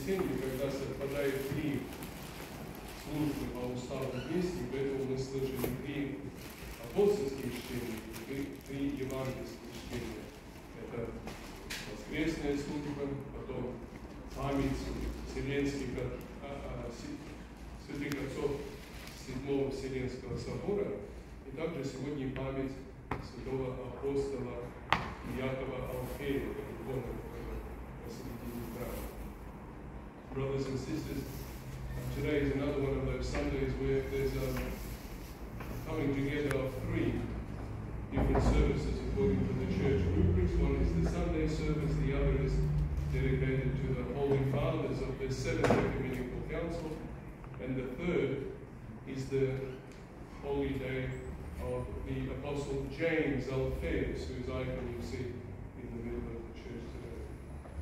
воскресенье, когда совпадает 3 службы по уставу вместе, поэтому мы слышали 3 апостольские чтения и 3 евангельские чтения. Это воскресная служба, потом память святых отцов 7-го Вселенского собора, и также сегодня память святого апостола Якова Алфея, посредине храма. Brothers and sisters, today is another one of those Sundays where there's a coming together of 3 different services according to the church rubrics. One is the Sunday service, the other is dedicated to the Holy Fathers of the 7th Ecumenical Council, and the third is the holy day of the Apostle James Alphaeus, whose icon you see in the middle of the church today.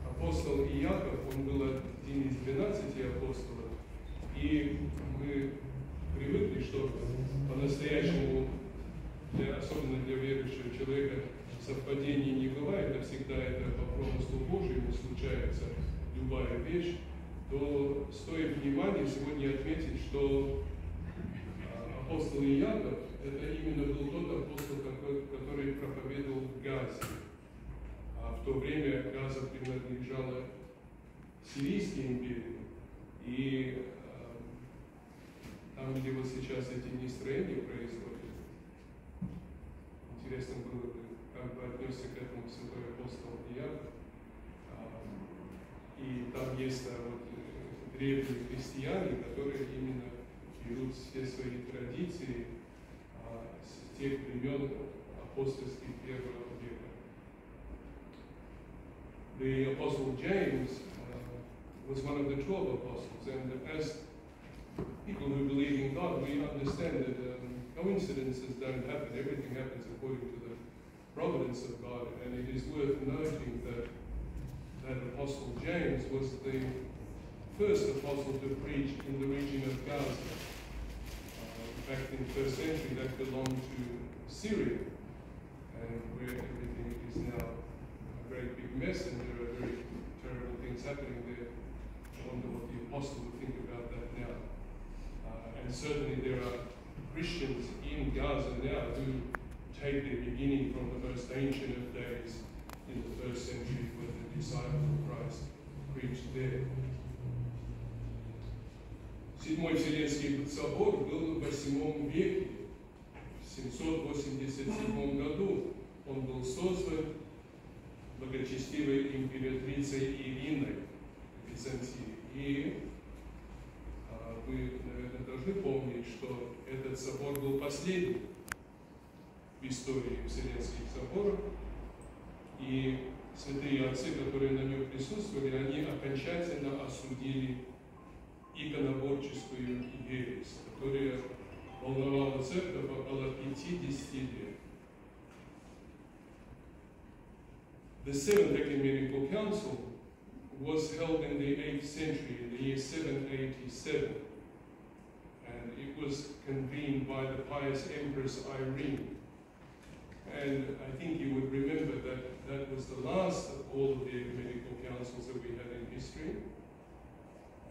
Апостол Иаков, он был один из 12 апостолов, и мы привыкли, что по-настоящему, особенно для верующего человека, совпадений не бывает, а всегда это по промыслу Божьему случается любая вещь, то стоит внимания сегодня отметить, что апостол Иаков это именно был тот апостол, который проповедовал в Газе. А в то время Газа принадлежала Сирийской империи, и там, где вот сейчас эти нестроения происходят, интересно было бы, как бы отнесся к этому святой апостол Иаков. И там есть вот древние христиане, которые именно берут все свои традиции с тех времен апостольских первого века. The Apostle James was one of the 12 apostles, and as people who believe in God, we understand that coincidences don't happen. Everything happens according to the providence of God, and it is worth noting that Apostle James was the first apostle to preach in the region of Gaza. Back in the 1st century, that belonged to Syria, and where everything is now a great big mess, and there are very terrible things happening there. I wonder what the apostle would think about that now. And certainly there are Christians in Gaza now who take their beginning from the most ancient of days in the 1st century when the disciples of Christ preached there. Седьмой Вселенский собор был в 8 веке. В 787 году он был создан благочестивой императрицей Ириной Византии. И вы, наверное, должны помнить, что этот собор был последним в истории Вселенских соборов. И святые отцы, которые на нем присутствовали, они окончательно осудили иконоборческую ересь, которая волновала церковь около 50 лет. The 7th Ecumenical Council was held in the 8th century, in the year 787, and it was convened by the pious Empress Irene. And I think you would remember that that was the last of all of the ecumenical councils that we had in history.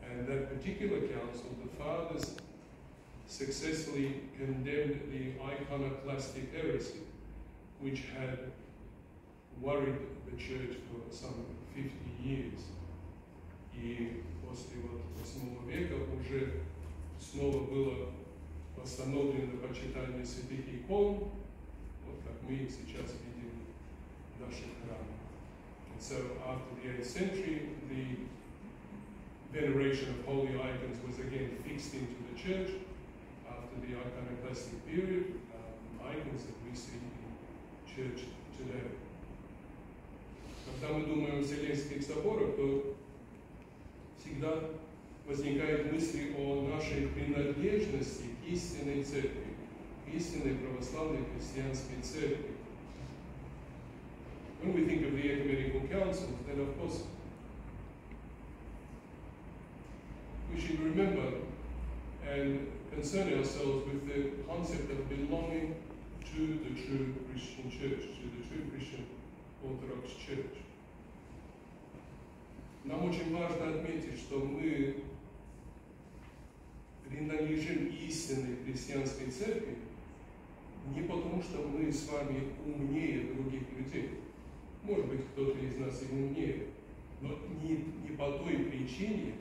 And that particular council, the fathers successfully condemned the iconoclastic heresy, which had worried the church for some 50 years. И после 8 века уже снова было восстановлено почитание святых икон, вот как мы их сейчас видим в наших храмах. And so after the 8th century, the veneration of holy icons was again fixed into the church. After the iconoclastic period, icons that we see in church today. Когда мы думаем о Вселенских соборах, то всегда возникают мысли о нашей принадлежности к истинной церкви, к истинной православной христианской церкви. When we think of the ecumenical councils, then of course we should remember and concern ourselves with the concept of belonging to the true Christian church, to the true Christian Orthodox Church. Нам очень важно отметить, что мы принадлежим истинной христианской церкви не потому, что мы с вами умнее других людей. Может быть, кто-то из нас и умнее, но не по той причине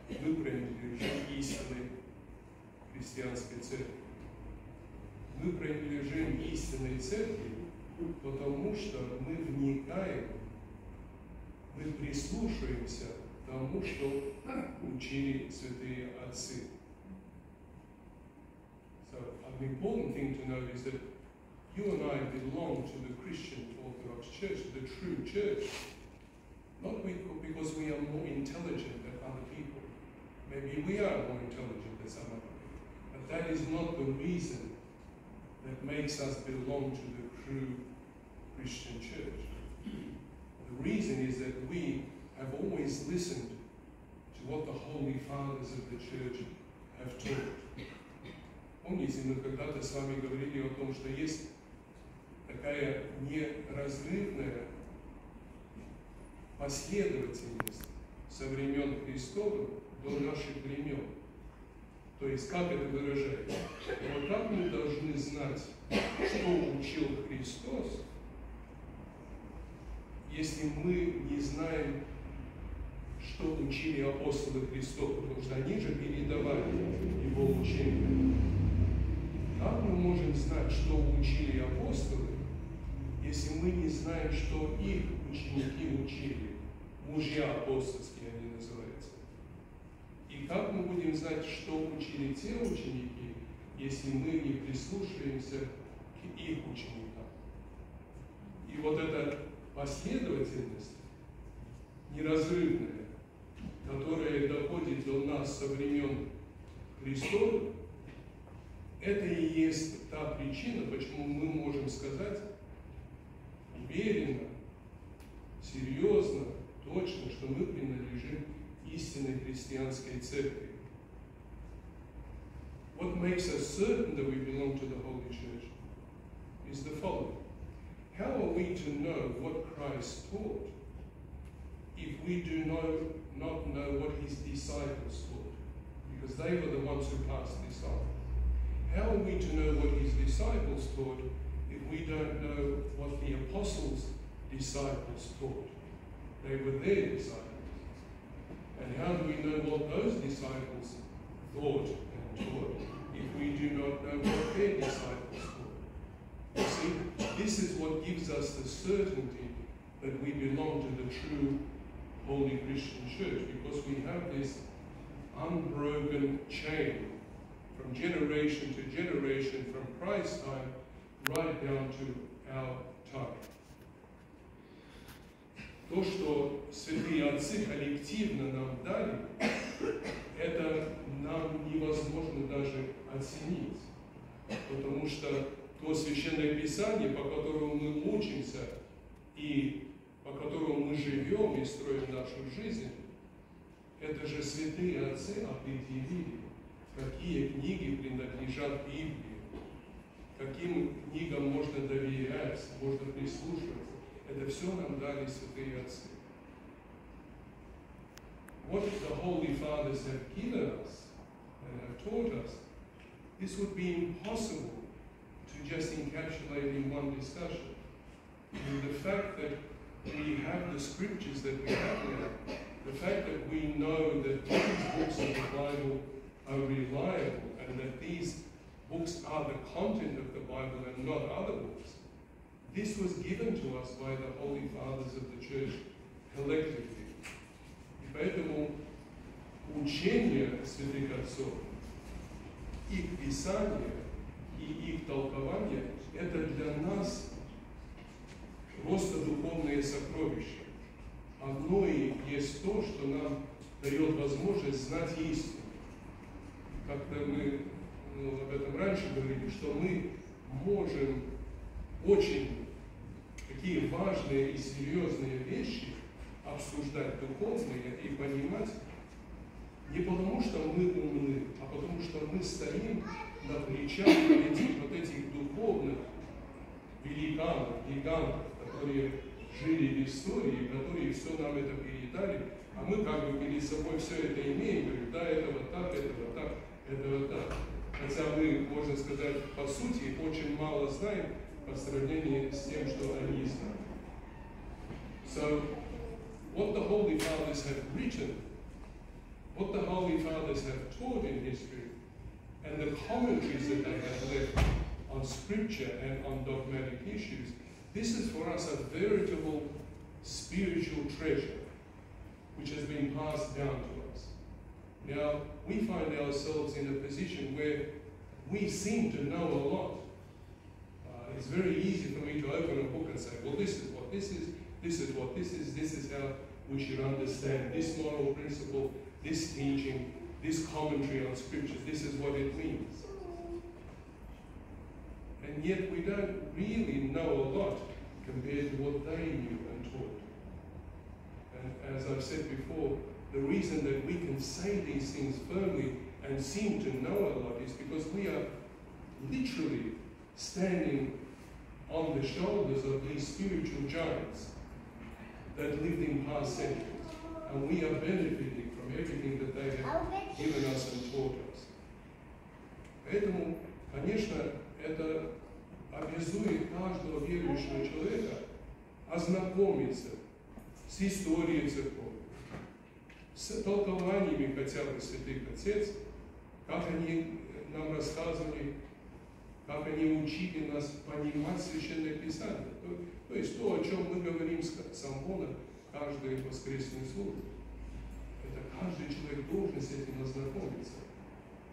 мы принадлежим истинной христианской церкви. Мы принадлежим истинной церкви, потому что мы вникаем, мы прислушиваемся к тому, что учили святые отцы. So, an important thing to note is that you and I belong to the Christian Orthodox Church, the true church, not because we are more intelligent than other people. Maybe we are more intelligent than some other people, but that is not the reason that makes us belong to the true Christian church. The reason is that we have always listened to what the Holy Fathers of the Church have taught. Помните, мы когда-то с вами говорили о том, что есть такая неразрывная последовательность со времен Христовых до наших времен. То есть, как это выражается? Вот как мы должны знать, что учил Христос, если мы не знаем, что учили апостолы Христова, потому что они же передавали его учение. Как мы можем знать, что учили апостолы, если мы не знаем, что их ученики учили? Мужья апостольские они называются. И как мы будем знать, что учили те ученики, если мы не прислушиваемся к их ученикам? И вот эта последовательность неразрывная, которая доходит до нас со времен Христова, это и есть та причина, почему мы можем сказать уверенно, серьезно, точно, что мы принадлежим истинной христианской церкви. What makes us certain that we belong to the Holy Church is the following. How are we to know what Christ taught if we do not know what his disciples taught? Because they were the ones who passed this on. How are we to know what his disciples taught if we don't know what the apostles' disciples taught? They were their disciples. And how do we know what those disciples thought and taught if we do not know what their disciples taught? You see, this is what gives us the certainty that we belong to the true Holy Christian Church, because we have this unbroken chain from generation to generation, from Christ's time right down to our time. То, что святые отцы коллективно нам дали, это нам невозможно даже оценить, потому что то священное писание, по которому мы учимся и по которому мы живем и строим нашу жизнь, это же святые отцы определили, какие книги принадлежат Библии, каким книгам можно доверять, можно прислушиваться. Это все нам дали святые отцы. What the Holy Fathers have given us and have taught us, this would be impossible to just encapsulate in one discussion. And the fact that we have the scriptures that we have now, the fact that we know that these books of the Bible are reliable and that these books are the content of the Bible and not other books, this was given to us by the Holy Fathers of the Church collectively. И поэтому учение святых отцов, их писание и их толкование – это для нас просто духовное сокровище. Оно и есть то, что нам дает возможность знать истину. Как-то мы об этом раньше говорили, что мы можем очень такие важные и серьезные вещи обсуждать духовные и понимать не потому, что мы умны, а потому, что мы стоим на плечах этих духовных великанов, гигантов, которые жили в истории, которые все нам нам это передали, а мы как бы перед собой все это имеем, говорим, да, это вот так, это вот так, это вот так. Хотя мы, можно сказать, по сути, очень мало знаем по сравнению с тем, что они знают. So, what the Holy Fathers have written, what the Holy Fathers have taught in history, and the commentaries that they have left on scripture and on dogmatic issues, this is for us a veritable spiritual treasure which has been passed down to us. Now, we find ourselves in a position where we seem to know a lot. It's very easy for me to open a book and say, well, this is what this is, this is what this is how we should understand this moral principle, this teaching, this commentary on scriptures, this is what it means. And yet we don't really know a lot compared to what they knew and taught. And as I've said before, the reason that we can say these things firmly and seem to know a lot is because we are literally standing on the shoulders of these spiritual giants that lived in past centuries. And we are benefiting from everything that they have given us and taught us. Поэтому, конечно, это обязует каждого верующего человека ознакомиться с историей церкви, с толкованиями хотя бы святых отец, как они нам рассказывали, как они учили нас понимать Священное Писание. То есть то, о чем мы говорим с амвона каждой воскресной службы. Это каждый человек должен с этим ознакомиться.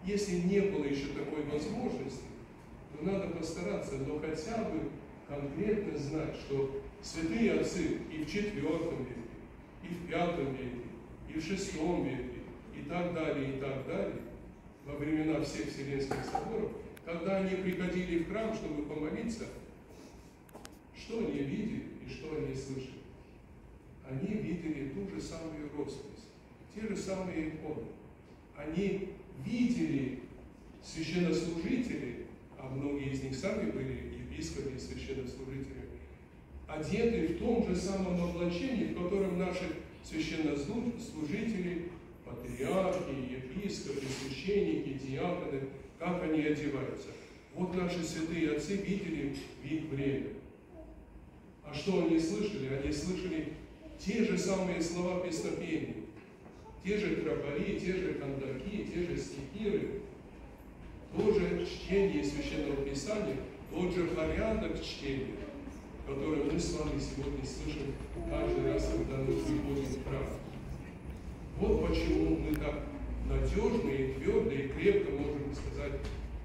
Если не было еще такой возможности, то надо постараться, но хотя бы конкретно знать, что святые отцы и в IV веке, и в V веке, и в VI веке, и так далее, во времена всех Вселенских соборов, когда они приходили в храм, чтобы помолиться, что они видели и что они слышали? Они видели ту же самую роспись, те же самые иконы. Они видели священнослужителей, а многие из них сами были епископами и священнослужителями, одеты в том же самом облачении, в котором наши священнослужители, патриархи, епископы, священники, диаконы, как они одеваются. Вот наши святые отцы видели в их время. А что они слышали? Они слышали те же самые слова песнопений, те же тропари, те же кандаки, те же стихиры, то же чтение Священного Писания, тот же порядок чтения, который мы с вами сегодня слышим каждый раз, когда мы приходим в храм. Вот почему мы так надежно и твердо и крепко можем сказать,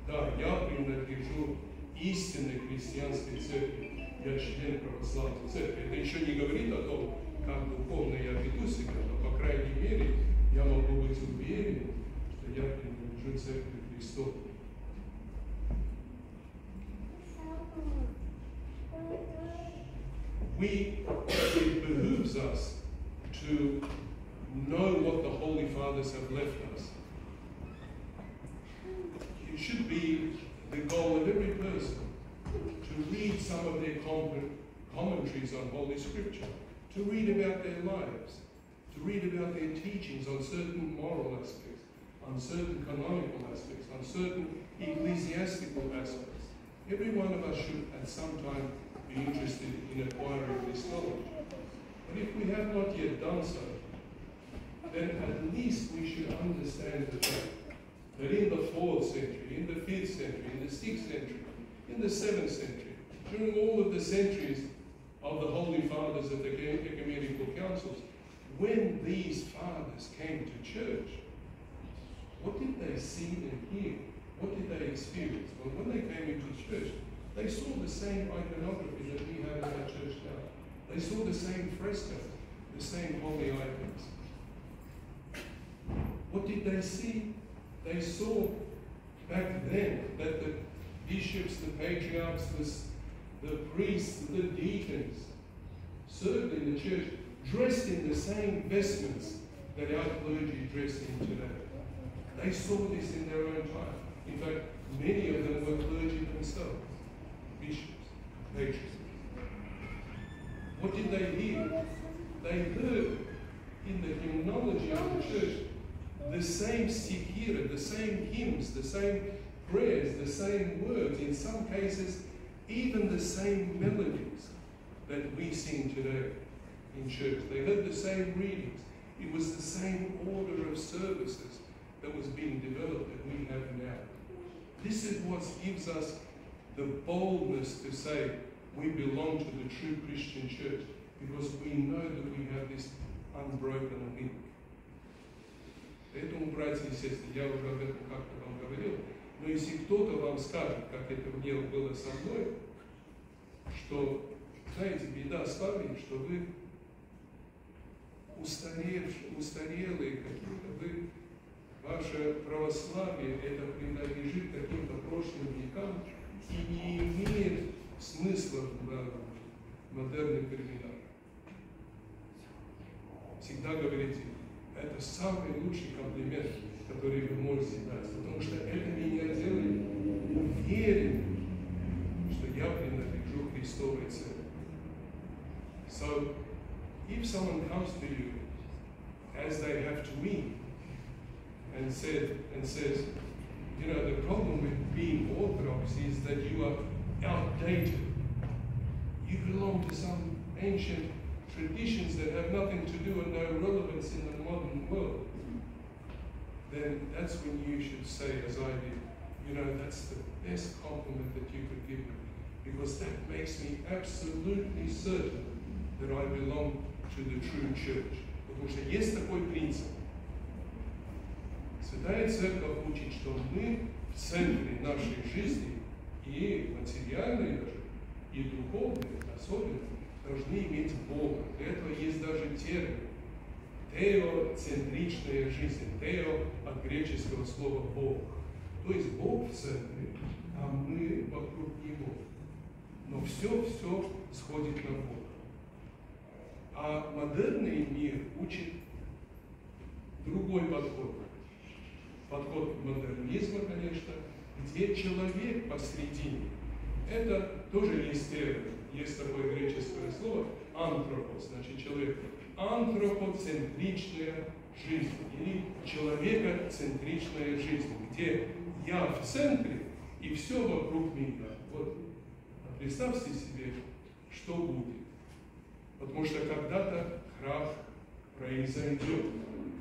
да, я принадлежу истинной христианской церкви, я член православной церкви. Это еще не говорит о том, как духовно я веду себя, но, по крайней мере, я могу быть уверен, что я принадлежу церкви Христовой. It behooves us to know what the Holy Fathers have left us. It should be the goal of every person to read some of their commentaries on Holy Scripture, to read about their lives, to read about their teachings on certain moral aspects, on certain canonical aspects, on certain ecclesiastical aspects. Every one of us should at some time be interested in acquiring this knowledge. But if we have not yet done so, then at least we should understand the fact that in the 4th century, in the 5th century, in the 6th century, in the 7th century, during all of the centuries of the Holy Fathers of the ecumenical councils, when these fathers came to church, what did they see and hear? What did they experience? Well, when they came into church, they saw the same iconography that we have in our church now. They saw the same frescoes, the same holy icons. What did they see? They saw back then that the bishops, the patriarchs, the priests, the deacons served in the church dressed in the same vestments that our clergy dressed in today. They saw this in their own time. In fact, many of them were clergy themselves, bishops, patriarchs. What did they hear? they heard in the hymnology of the church the same stichira, the same hymns, the same prayers, the same words, in some cases even the same melodies that we sing today in church. They heard the same readings. It was the same order of services that was being developed that we have now. This is what gives us the boldness to say we belong to the true Christian church, because we know that we have this unbroken link. Поэтому, братья и сестры, я уже об этом как-то вам говорил, но если кто-то вам скажет, как это было со мной, что, знаете, беда с вами, что вы устарелые какие-то, вы, ваше православие, это принадлежит каким-то прошлым векам и не имеет смысла в модерных временах. Всегда говорите, это самый лучший комплимент, который вы можете дать, потому что это меня делает уверенным, что я принадлежу Христовой церкви. So, if someone comes to you, as they have to me, and says, you know, the problem with being Orthodox is that you are outdated. You belong to some ancient traditions that have nothing to do and no relevance in the modern world. Then that's when you should say, as I did, you know, that's the best compliment that you could give me, because that makes me absolutely certain that I belong to the true church. Потому что есть такой принцип. Святая Церковь учит, что мы в центре нашей жизни, и материальной даже, и духовной особенно, должны иметь Бога. Для этого есть даже термин теоцентричная жизнь. Тео от греческого слова Бог. То есть Бог в центре, а мы вокруг Него. Но все сходит на Бога. А модерный мир учит другой подход. Подход модернизма, конечно, где человек посредине. Это тоже есть термин. Есть такое греческое слово антропос, значит человек. Антропоцентричная жизнь или человекоцентричная жизнь, где я в центре и все вокруг меня. Вот представьте себе, что будет. Потому что когда-то крах произойдет,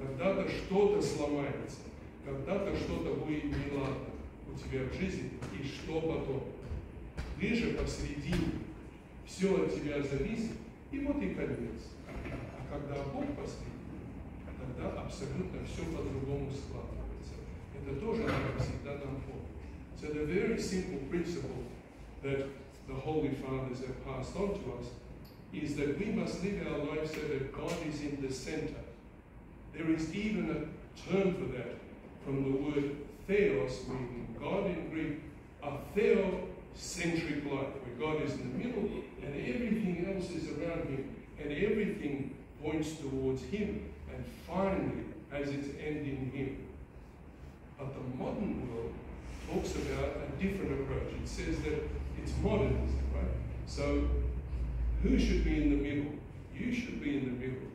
когда-то что-то сломается, когда-то что-то будет неладно у тебя в жизни, и что потом? Ты же посредине, все от тебя зависит, и вот и конец. А когда Бог посредине, тогда абсолютно все по-другому складывается. Это тоже надо всегда нам помнить. So the very simple principle that the Holy Fathers have passed on to us is that we must live our lives so that God is in the center. There is even a term for that from the word theos, meaning God in Greek, a theocentric life, where God is in the middle and everything else is around Him, and everything points towards Him, and finally has its end in Him. But the modern world talks about a different approach. It says that it's modernism, right? So who should be in the middle? You should be in the middle.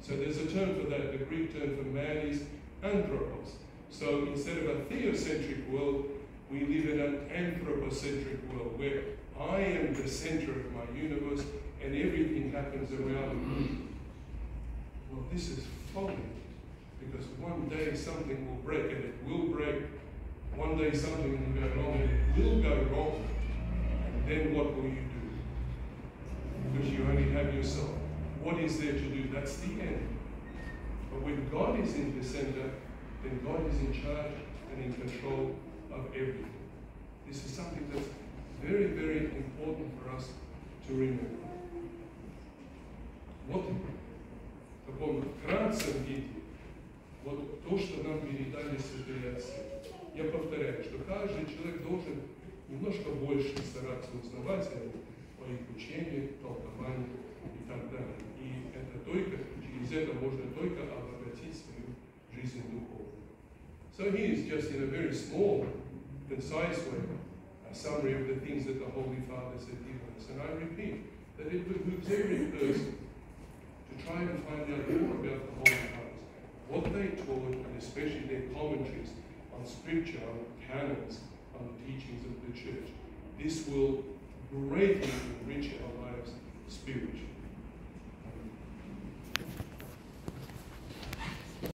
So there's a term for that. The Greek term for man is anthropos. So instead of a theocentric world, we live in an anthropocentric world where I am the center of my universe and everything happens around me. Well, this is folly, because one day something will break, and it will break. One day something will go wrong, and it will go wrong. And then what will you do? Because you only have yourself. What is there to do? That's the end. But when God is in the center, then God is in charge and in control of everything. This is something that's very, very important for us to remember. Вот в таком вкратце виде, вот то, что нам передали святые отцы. Я повторяю, что каждый человек должен немножко больше стараться узнавать о их учении, толковании и так далее. И это только, через это можно только обогатить свою жизнь духовную. So here is just in a very small, concise way, a summary of the things that the Holy Fathers have given us. And I repeat that it behooves every person to try and find out more about the Holy Fathers, what they taught, and especially their commentaries on scripture, on canons, on the teachings of the church. This will greatly enrich our lives spiritually.